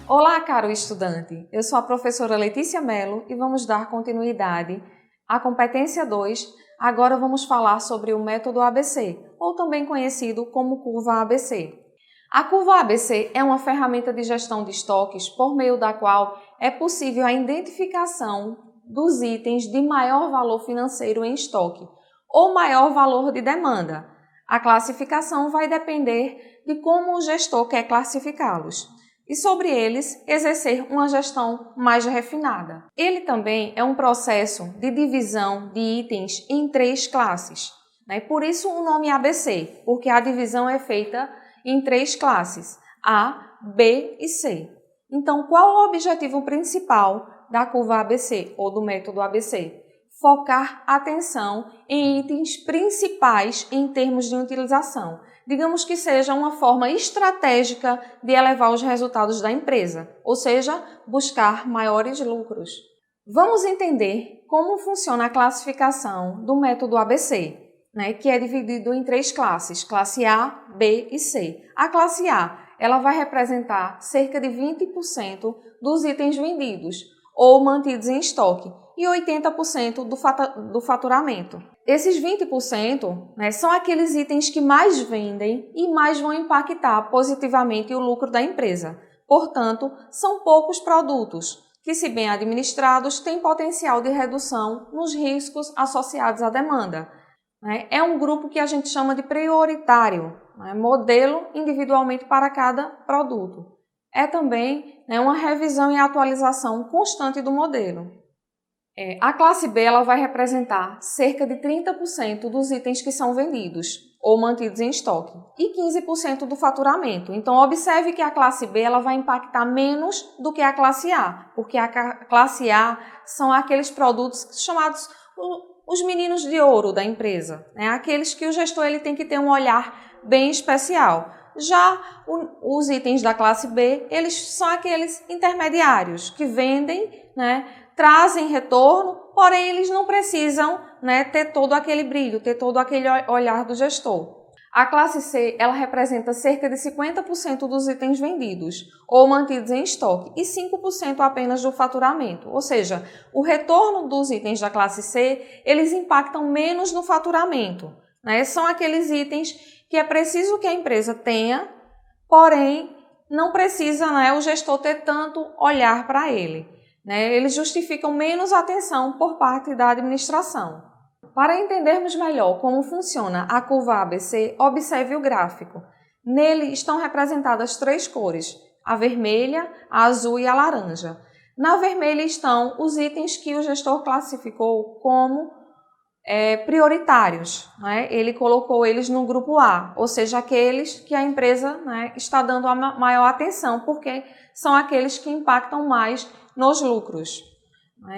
Olá, caro estudante! Eu sou a professora Letícia Mello e vamos dar continuidade à competência 2. Agora vamos falar sobre o método ABC, ou também conhecido como curva ABC. A curva ABC é uma ferramenta de gestão de estoques por meio da qual é possível a identificação dos itens de maior valor financeiro em estoque ou maior valor de demanda. A classificação vai depender de como o gestor quer classificá-los e sobre eles exercer uma gestão mais refinada. Ele também é um processo de divisão de itens em 3 classes, né? Por isso o nome ABC, porque a divisão é feita em 3 classes, A, B e C. Então, qual o objetivo principal da curva ABC ou do método ABC? Focar atenção em itens principais em termos de utilização. Digamos que seja uma forma estratégica de elevar os resultados da empresa, ou seja, buscar maiores lucros. Vamos entender como funciona a classificação do método ABC, né, que é dividido em 3 classes, classe A, B e C. A classe A, ela vai representar cerca de 20% dos itens vendidos ou mantidos em estoque e 80% do faturamento. Esses 20%, né, são aqueles itens que mais vendem e mais vão impactar positivamente o lucro da empresa. Portanto, são poucos produtos que, se bem administrados, têm potencial de redução nos riscos associados à demanda. É um grupo que a gente chama de prioritário, né, modelo individualmente para cada produto. É também, né, uma revisão e atualização constante do modelo. A classe B ela vai representar cerca de 30% dos itens que são vendidos ou mantidos em estoque e 15% do faturamento. Então, observe que a classe B ela vai impactar menos do que a classe A, porque a classe A são aqueles produtos chamados os meninos de ouro da empresa, né? Aqueles que o gestor ele tem que ter um olhar bem especial. Já os itens da classe B, eles são aqueles intermediários que vendem, né, trazem retorno, porém eles não precisam, né, ter todo aquele brilho, ter todo aquele olhar do gestor. A classe C, ela representa cerca de 50% dos itens vendidos ou mantidos em estoque e 5% apenas do faturamento. Ou seja, o retorno dos itens da classe C, eles impactam menos no faturamento, né? São aqueles itens que é preciso que a empresa tenha, porém não precisa, né, o gestor ter tanto olhar para ele, né? Eles justificam menos atenção por parte da administração. Para entendermos melhor como funciona a curva ABC, observe o gráfico. Nele estão representadas 3 cores, a vermelha, a azul e a laranja. Na vermelha estão os itens que o gestor classificou como prioritários, né? Ele colocou eles no grupo A, ou seja, aqueles que a empresa, né, está dando a maior atenção, porque são aqueles que impactam mais nos lucros.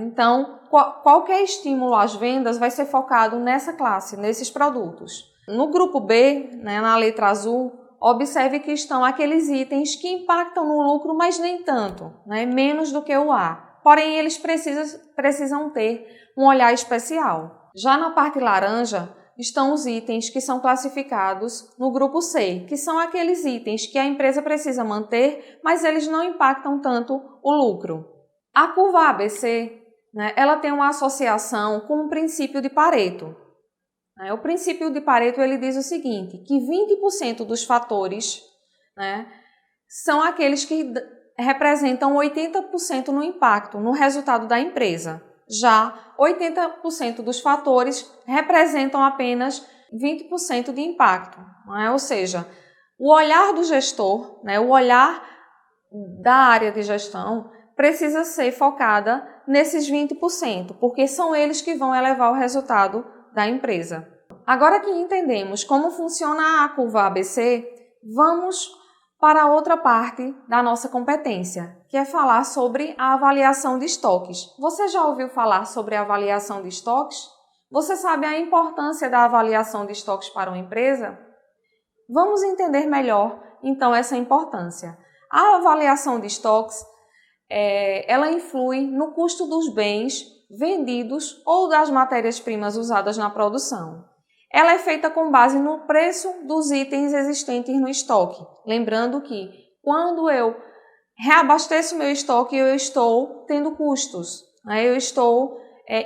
Então, qualquer estímulo às vendas vai ser focado nessa classe, nesses produtos. No grupo B, né, na letra azul, observe que estão aqueles itens que impactam no lucro, mas nem tanto, né, menos do que o A. Porém, eles precisam ter um olhar especial. Já na parte laranja, estão os itens que são classificados no grupo C, que são aqueles itens que a empresa precisa manter, mas eles não impactam tanto o lucro. A curva ABC, né, ela tem uma associação com o princípio de Pareto. O princípio de Pareto ele diz o seguinte, que 20% dos fatores, né, são aqueles que representam 80% no impacto, no resultado da empresa. Já 80% dos fatores representam apenas 20% de impacto. Ou seja, o olhar do gestor, né, o olhar da área de gestão, precisa ser focada nesses 20%, porque são eles que vão elevar o resultado da empresa. Agora que entendemos como funciona a curva ABC, vamos para outra parte da nossa competência, que é falar sobre a avaliação de estoques. Você já ouviu falar sobre a avaliação de estoques? Você sabe a importância da avaliação de estoques para uma empresa? Vamos entender melhor, então, essa importância. A avaliação de estoques ela influi no custo dos bens vendidos ou das matérias-primas usadas na produção. Ela é feita com base no preço dos itens existentes no estoque. Lembrando que quando eu reabasteço meu estoque e eu estou tendo custos, né? Eu estou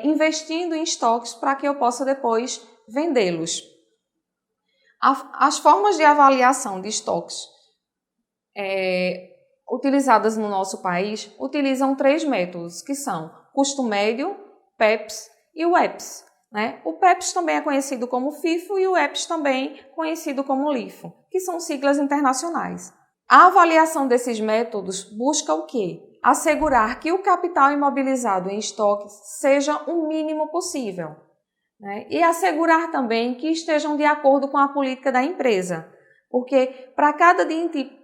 investindo em estoques para que eu possa depois vendê-los. As formas de avaliação de estoques utilizadas no nosso país utilizam 3 métodos, que são custo médio, PEPS e o EPS. Né? O PEPS também é conhecido como FIFO e o EPS também conhecido como LIFO, que são siglas internacionais. A avaliação desses métodos busca o quê? Assegurar que o capital imobilizado em estoques seja o mínimo possível, né? E assegurar também que estejam de acordo com a política da empresa, porque para cada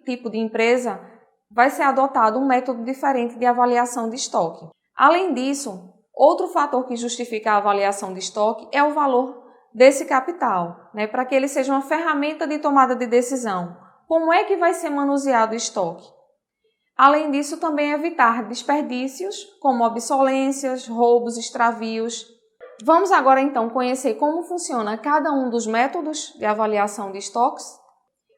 tipo de empresa vai ser adotado um método diferente de avaliação de estoque. Além disso, outro fator que justifica a avaliação de estoque é o valor desse capital, né? Para que ele seja uma ferramenta de tomada de decisão. Como é que vai ser manuseado o estoque? Além disso, também evitar desperdícios, como obsolências, roubos, extravios. Vamos agora então conhecer como funciona cada um dos métodos de avaliação de estoques.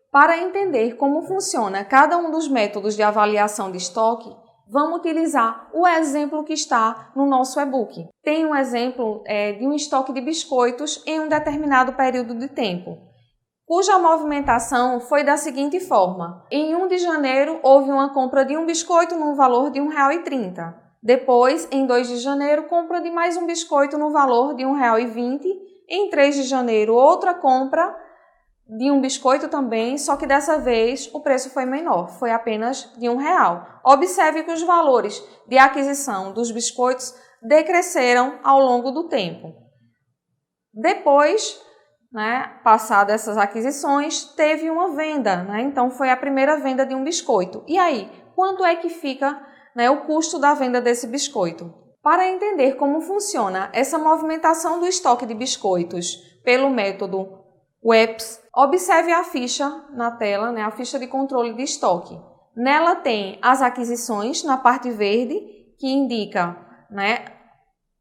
Para entender como funciona cada um dos métodos de avaliação de estoque, vamos utilizar o exemplo que está no nosso e-book. Tem um exemplo de um estoque de biscoitos em um determinado período de tempo, cuja movimentação foi da seguinte forma. Em 1 de janeiro, houve uma compra de um biscoito no valor de R$ 1,30. Depois, em 2 de janeiro, compra de mais um biscoito no valor de R$ 1,20. Em 3 de janeiro, outra compra de um biscoito também, só que dessa vez o preço foi menor, foi apenas de R$ 1,00. Observe que os valores de aquisição dos biscoitos decresceram ao longo do tempo. Depois, passadas essas aquisições, teve uma venda, então foi a primeira venda de um biscoito. E aí, quanto é que fica o custo da venda desse biscoito? Para entender como funciona essa movimentação do estoque de biscoitos pelo método EPS, observe a ficha na tela, a ficha de controle de estoque. Nela tem as aquisições na parte verde, que indica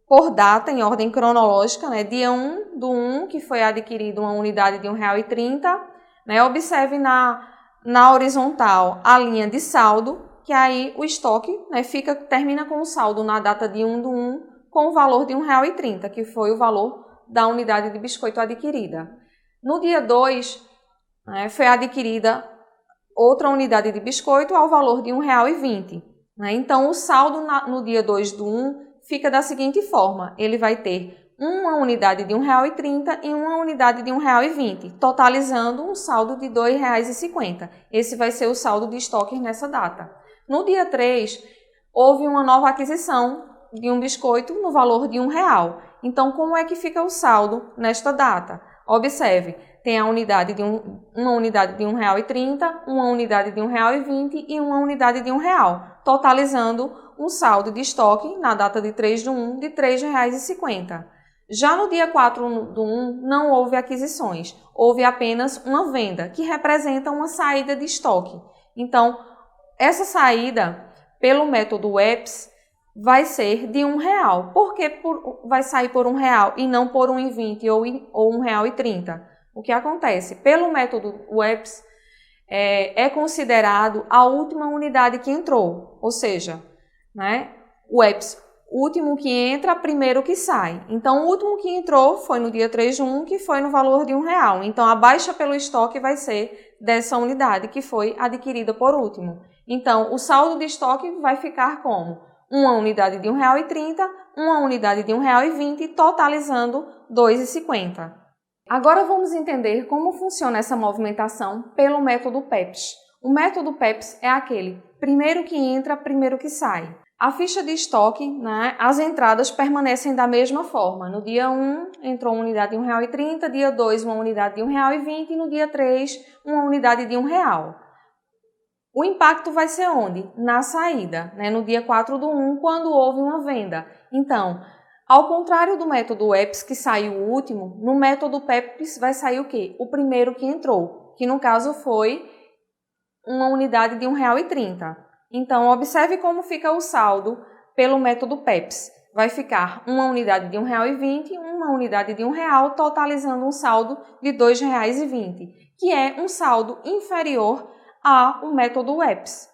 por data, em ordem cronológica, dia 1/1, que foi adquirido uma unidade de R$ 1,30. Observe na horizontal a linha de saldo, que aí o estoque termina com o saldo na data de 1/1 com o valor de R$ 1,30, que foi o valor da unidade de biscoito adquirida. No dia 2, foi adquirida outra unidade de biscoito ao valor de R$ 1,20. Então, o saldo no dia 2/1 fica da seguinte forma, ele vai ter uma unidade de R$ 1,30 e uma unidade de R$ 1,20, totalizando um saldo de R$ 2,50. Esse vai ser o saldo de estoque nessa data. No dia 3, houve uma nova aquisição de um biscoito no valor de R$ 1,00. Então, como é que fica o saldo nesta data? Observe, tem uma unidade de R$ 1,30, uma unidade de R$ 1,20 e uma unidade de R$ 1,00, totalizando um saldo de estoque na data de 3/1 de R$ 3,50. Já no dia 4/1 não houve aquisições, houve apenas uma venda, que representa uma saída de estoque. Então, essa saída, pelo método EPS, vai ser de R$ 1,00. Por que vai sair por R$ 1,00 e não por R$ 1,20 ou R$ 1,30? O que acontece? Pelo método EPS, é considerado a última unidade que entrou, ou seja, o EPS, último que entra, primeiro que sai. Então, o último que entrou foi no dia 3/1, que foi no valor de R$ 1,00. Então, a baixa pelo estoque vai ser dessa unidade que foi adquirida por último. Então, o saldo de estoque vai ficar como? Uma unidade de R$ 1,30, uma unidade de R$ 1,20, totalizando R$ 2,50. Agora vamos entender como funciona essa movimentação pelo método PEPS. O método PEPS é aquele primeiro que entra, primeiro que sai. A ficha de estoque, as entradas permanecem da mesma forma. No dia 1, entrou uma unidade de R$ 1,30, dia 2, uma unidade de R$ 1,20 e no dia 3, uma unidade de R$ 1,00. O impacto vai ser onde? Na saída, no dia 4/1, quando houve uma venda. Então, ao contrário do método EPS, que saiu o último, no método PEPS vai sair o quê? O primeiro que entrou, que no caso foi uma unidade de R$ 1,30. Então, observe como fica o saldo pelo método PEPS. Vai ficar uma unidade de R$ 1,20, uma unidade de R$ 1,00, totalizando um saldo de R$ 2,20, que é um saldo inferior ao método EPS.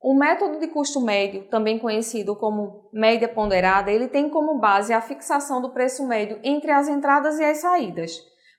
O método de custo médio, também conhecido como média ponderada, ele tem como base a fixação do preço médio entre as entradas e as saídas.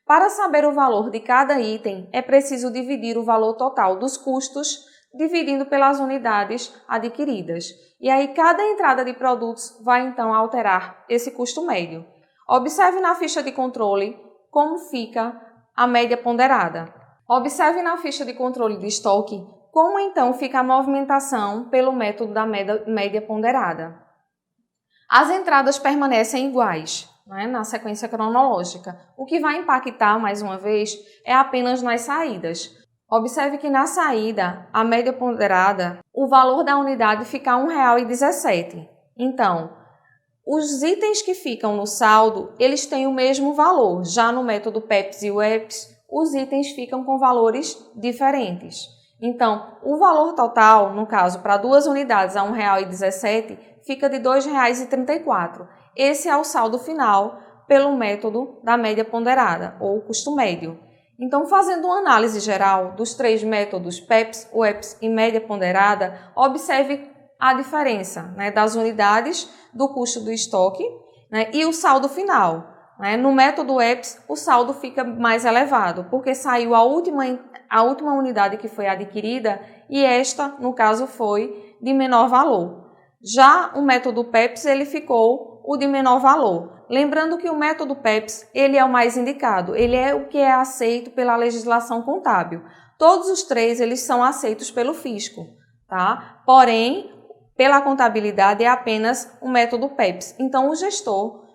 Para saber o valor de cada item, é preciso dividir o valor total dos custos, dividindo pelas unidades adquiridas. E aí, cada entrada de produtos vai então alterar esse custo médio. Observe na ficha de controle como fica a média ponderada. Observe na ficha de controle de estoque como então fica a movimentação pelo método da média ponderada. As entradas permanecem iguais, né, na sequência cronológica. O que vai impactar, mais uma vez, é apenas nas saídas. Observe que na saída, a média ponderada, o valor da unidade fica R$ 1,17. Então, os itens que ficam no saldo, eles têm o mesmo valor. Já no método PEPS e UEPS, os itens ficam com valores diferentes. Então, o valor total, no caso, para 2 unidades a R$ 1,17, fica de R$ 2,34. Esse é o saldo final pelo método da média ponderada, ou custo médio. Então, fazendo uma análise geral dos 3 métodos PEPS, UEPS e média ponderada, observe a diferença, né, das unidades do custo do estoque, né, e o saldo final. Né? No método UEPS, o saldo fica mais elevado, porque saiu a última unidade que foi adquirida e esta, no caso, foi de menor valor. Já o método PEPS, ele ficou o de menor valor. Lembrando que o método PEPS, ele é o mais indicado, ele é o que é aceito pela legislação contábil. Todos os 3, eles são aceitos pelo fisco, tá? Porém, pela contabilidade, é apenas o método PEPS. Então, o gestor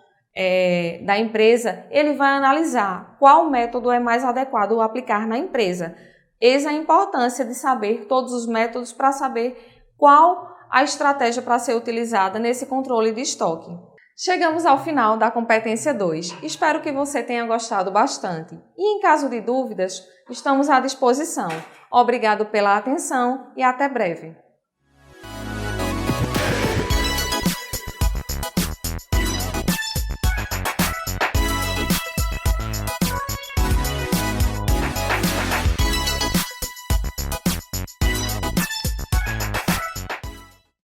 da empresa, ele vai analisar qual método é mais adequado aplicar na empresa. Eis a importância de saber todos os métodos para saber qual a estratégia para ser utilizada nesse controle de estoque. Chegamos ao final da competência 2. Espero que você tenha gostado bastante. E em caso de dúvidas, estamos à disposição. Obrigado pela atenção e até breve.